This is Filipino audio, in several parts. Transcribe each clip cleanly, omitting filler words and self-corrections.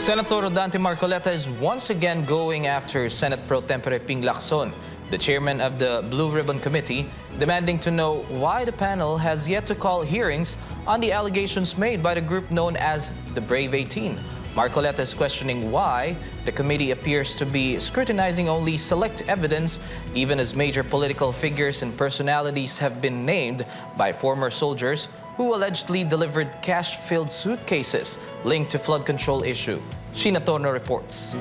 Senator Rodante Marcoleta is once again going after Senate Pro Tempore Ping Lacson, the chairman of the Blue Ribbon Committee, demanding to know why the panel has yet to call hearings on the allegations made by the group known as the Brave 18. Marcoleta is questioning why the committee appears to be scrutinizing only select evidence, even as major political figures and personalities have been named by former soldiers who allegedly delivered cash-filled suitcases linked to flood control issue. Sheena Torno reports.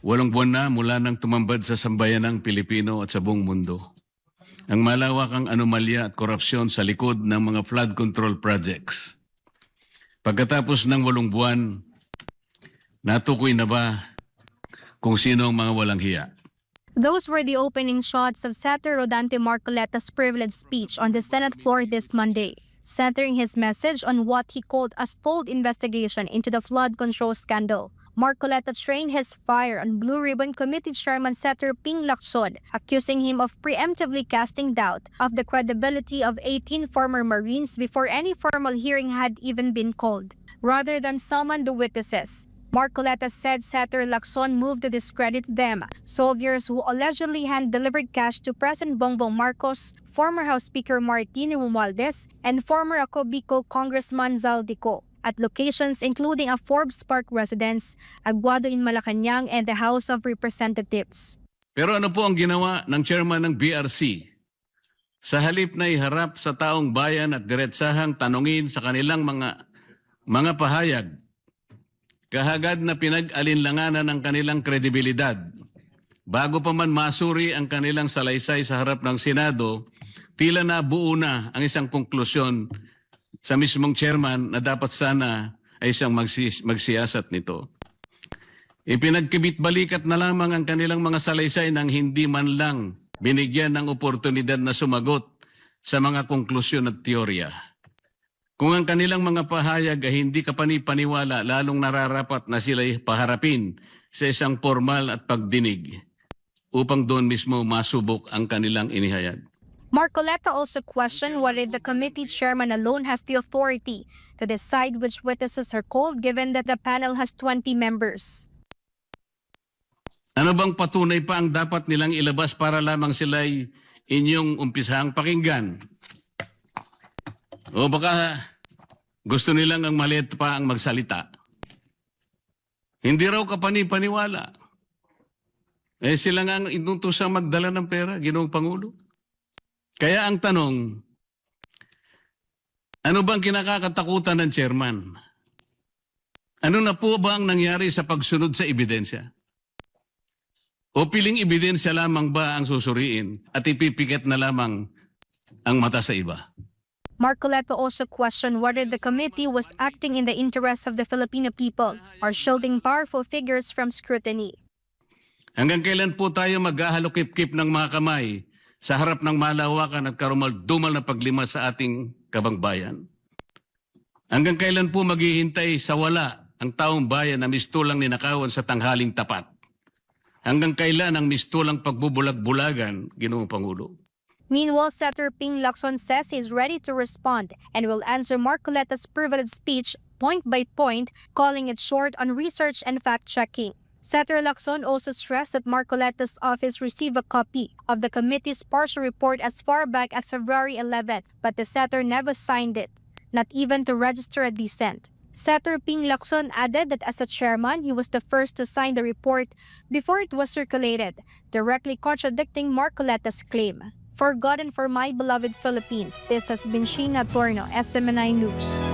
8 buwan na mula nang tumambad sa sambayanang Pilipino at sa buong mundo ang malawakang anomalya at korupsyon sa likod ng mga flood control projects. Pagkatapos ng 8 buwan, natukoy na ba kung sino ang mga walang hiya? Those were the opening shots of Senator Rodante Marcoleta's privileged speech on the Senate floor this Monday, centering his message on what he called a stalled investigation into the flood control scandal. Marcoleta trained his fire on Blue Ribbon Committee Chairman Senator Ping Lacson, accusing him of preemptively casting doubt of the credibility of 18 former Marines before any formal hearing had even been called. Rather than summon the witnesses, Marcoleta said Senator Lacson moved to discredit them, soldiers who allegedly hand-delivered cash to President Bongbong Marcos, former House Speaker Martin Romualdez, and former Acobico Congressman Zaldico, at locations including a Forbes Park residence, Aguado in Malacanang, and the House of Representatives. Pero ano po ang ginawa ng chairman ng BRC? Sa halip na iharap sa taong bayan at diretsahang tanungin sa kanilang mga pahayag, kahagad na pinag-alinlanganan ang kanilang kredibilidad. Bago pa man masuri ang kanilang salaysay sa harap ng Senado, tila na buo na ang isang konklusyon sa mismong chairman na dapat sana ay siyang magsiyasat nito. Ipinagkibit-balikat na lamang ang kanilang mga salaysay nang hindi man lang binigyan ng oportunidad na sumagot sa mga konklusyon at teorya. Kung ang kanilang mga pahayag ay hindi kapani-paniwala, lalong nararapat na sila'y paharapin sa isang formal at pagdinig upang doon mismo masubok ang kanilang inihayag. Marcoleta also questioned whether the committee chairman alone has the authority to decide which witnesses are called given that the panel has 20 members. Ano bang patunay pa ang dapat nilang ilabas para lamang sila'y inyong umpisahang pakinggan? O baka gusto nilang ang maliit pa ang magsalita. Hindi raw kapani-paniwala. Sila nga ang inutusang magdala ng pera, Ginoong Pangulo. Kaya ang tanong, ano bang kinakatakutan ng chairman? Ano na po ba ang nangyari sa pagsunod sa ebidensya? O piling ebidensya lamang ba ang susuriin at ipipikit na lamang ang mata sa iba? Marcoleta also questioned whether the committee was acting in the interests of the Filipino people or shielding powerful figures from scrutiny. Hanggang kailan po tayo maghahalokip-kip ng mga kamay sa harap ng malawakan at karumal-dumal na paglima sa ating kabangbayan? Hanggang kailan po maghihintay sa wala ang taong bayan na mistulang ninakawan sa tanghaling tapat? Hanggang kailan ang mistulang pagbubulag-bulagan, Ginoong Pangulo? Meanwhile, Senator Ping Lacson says he is ready to respond and will answer Marcoleta's privileged speech point by point, calling it short on research and fact-checking. Senator Lacson also stressed that Marcoleta's office received a copy of the committee's partial report as far back as February 11th, but the senator never signed it, not even to register a dissent. Senator Ping Lacson added that as a chairman, he was the first to sign the report before it was circulated, directly contradicting Marcoleta's claim. For God and for my beloved Philippines, this has been Sheena Torno, SMNI News.